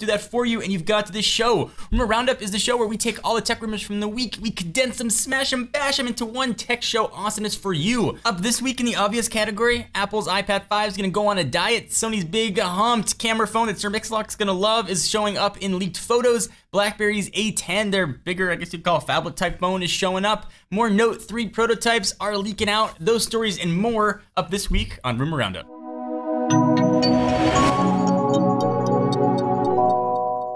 do that for you, and you've got this show. Rumor Roundup is the show where we take all the tech rumors from the week, we condense them, smash them, bash them into one tech show awesomeness for you. Up this week in the obvious category, Apple's iPad 5 is gonna go on a diet. Sony's big humped camera phone that Sir Mix-a-Lot's gonna love is showing up in leaked photos. BlackBerry's A10, their phablets, I guess you'd call a phablet type phone, is showing up. More Note 3 prototypes are leaking out. Those stories and more up this week on Rumor Roundup.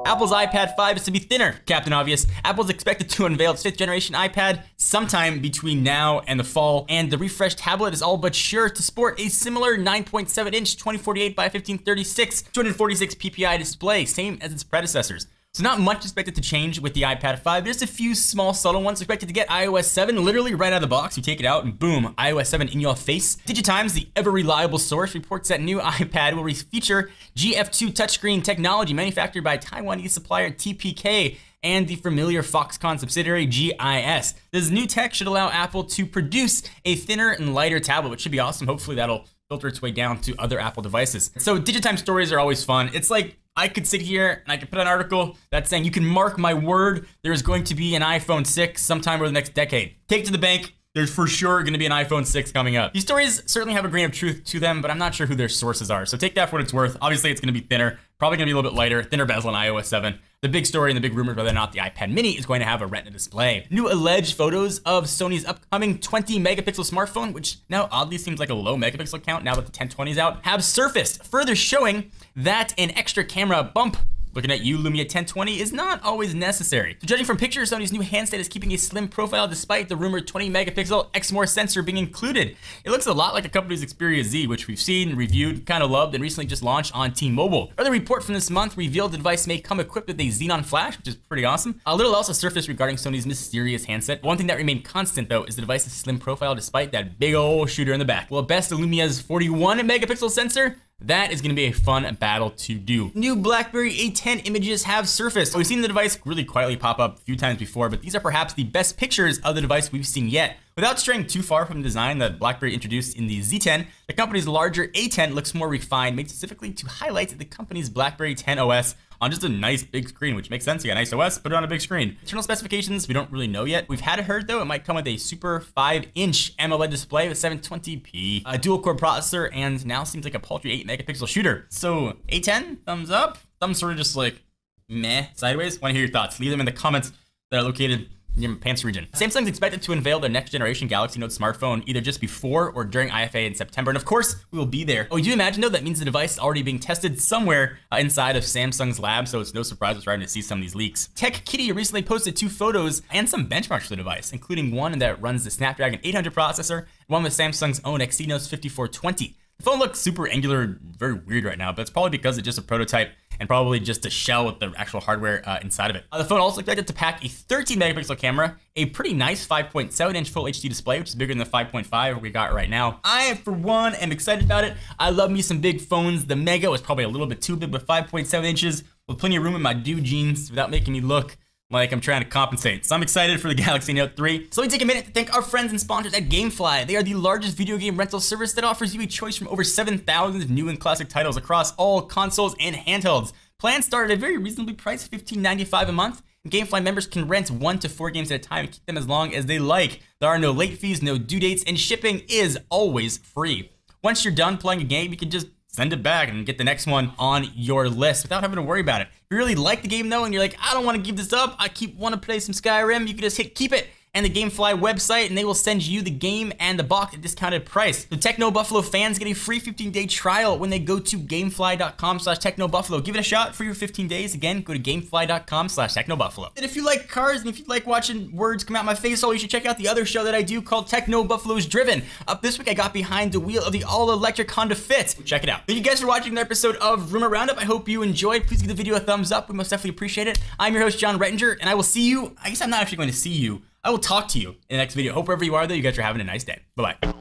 Apple's iPad 5 is to be thinner, Captain Obvious. Apple's expected to unveil its 5th generation iPad sometime between now and the fall, and the refreshed tablet is all but sure to sport a similar 9.7-inch 2048 by 1536 246 ppi display, same as its predecessors. So not much expected to change with the iPad 5. There's a few small subtle ones expected to get iOS 7 literally right out of the box. You take it out and boom, iOS 7 in your face. Digitimes, the ever reliable source, reports that new iPad will feature GF2 touchscreen technology manufactured by Taiwanese supplier TPK and the familiar Foxconn subsidiary GIS. This new tech should allow Apple to produce a thinner and lighter tablet, which should be awesome. Hopefully that'll filter its way down to other Apple devices. So Digitime stories are always fun. It's like, I could sit here and I could put an article that's saying, you can mark my word, there is going to be an iPhone 6 sometime over the next decade. Take it to the bank, there's for sure gonna be an iPhone 6 coming up. These stories certainly have a grain of truth to them, but I'm not sure who their sources are. So take that for what it's worth. Obviously it's gonna be thinner, probably gonna be a little bit lighter, thinner bezel on iOS 7. The big story and the big rumor is whether or not the iPad mini is going to have a Retina display. New alleged photos of Sony's upcoming 20 megapixel smartphone, which now oddly seems like a low megapixel count now that the 1020 is out, have surfaced, further showing that an extra camera bump, looking at you, Lumia 1020, is not always necessary. So judging from pictures, Sony's new handset is keeping a slim profile despite the rumored 20 megapixel XMOR sensor being included. It looks a lot like a company's Xperia Z, which we've seen, reviewed, kind of loved, and recently just launched on T-Mobile. Another report from this month revealed the device may come equipped with a Xenon flash, which is pretty awesome. A little else has surfaced regarding Sony's mysterious handset. One thing that remained constant though is the device's slim profile despite that big old shooter in the back. Well, best of Lumia's 41 megapixel sensor, that is gonna be a fun battle to do. New BlackBerry A10 images have surfaced. We've seen the device really quietly pop up a few times before, but these are perhaps the best pictures of the device we've seen yet. Without straying too far from the design that BlackBerry introduced in the Z10, the company's larger A10 looks more refined, made specifically to highlight the company's BlackBerry 10 OS on just a nice big screen, which makes sense. You got a nice OS, put it on a big screen. Internal specifications, we don't really know yet. We've had it heard though, it might come with a super 5-inch AMOLED display with 720p, a dual core processor, and now seems like a paltry 8 megapixel shooter. So A10, thumbs up, thumbs sort of just like meh, sideways. Want to hear your thoughts? Leave them in the comments that are located in your pants region. Samsung's expected to unveil their next generation Galaxy Note smartphone either just before or during IFA in September, and of course we will be there. Oh, you imagine though, that means the device is already being tested somewhere inside of Samsung's lab, so it's no surprise we're starting to see some of these leaks. Tech Kitty recently posted 2 photos and some benchmarks for the device, including one that runs the Snapdragon 800 processor, and one with Samsung's own Exynos 5420. The phone looks super angular, very weird right now, but it's probably because it's just a prototype and probably just a shell with the actual hardware inside of it. The phone also expected to pack a 13 megapixel camera, a pretty nice 5.7-inch full HD display, which is bigger than the 5.5 we got right now. I, for one, am excited about it. I love me some big phones. The Mega was probably a little bit too big, but 5.7 inches with plenty of room in my dude jeans without making me look like I'm trying to compensate. So I'm excited for the Galaxy Note 3. So let me take a minute to thank our friends and sponsors at Gamefly. They are the largest video game rental service that offers you a choice from over 7,000 new and classic titles across all consoles and handhelds. Plans start at a very reasonably priced $15.95 a month. And Gamefly members can rent 1 to 4 games at a time and keep them as long as they like. There are no late fees, no due dates, and shipping is always free. Once you're done playing a game, you can just send it back and get the next one on your list without having to worry about it. If you really like the game though and you're like, I don't want to give this up, I want to play some Skyrim, you can just hit keep it and the Gamefly website, and they will send you the game and the box at a discounted price. The Techno Buffalo fans get a free 15-day trial when they go to gamefly.com/technobuffalo. Give it a shot for your 15 days. Again, go to gamefly.com/technobuffalo. And if you like cars and if you like watching words come out my face hole, you should check out the other show that I do called Techno Buffalo's Driven. Up this week, I got behind the wheel of the all-electric Honda Fit. Check it out. Thank you guys for watching another episode of Rumor Roundup. I hope you enjoyed. Please give the video a thumbs up. We most definitely appreciate it. I'm your host, John Rettinger, and I will see you. I guess I'm not actually going to see you. I will talk to you in the next video. Hope wherever you are, though, you guys are having a nice day. Bye-bye. Oh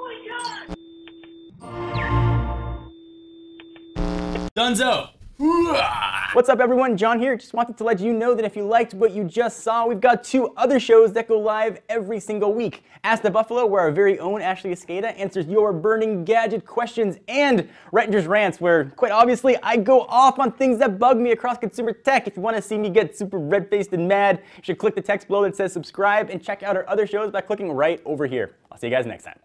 my God. Dunzo. What's up, everyone? John here. Just wanted to let you know that if you liked what you just saw, we've got 2 other shows that go live every single week. Ask the Buffalo, where our very own Ashley Escada answers your burning gadget questions, and Rettinger's Rants, where, quite obviously, I go off on things that bug me across consumer tech. If you want to see me get super red-faced and mad, you should click the text below that says subscribe and check out our other shows by clicking right over here. I'll see you guys next time.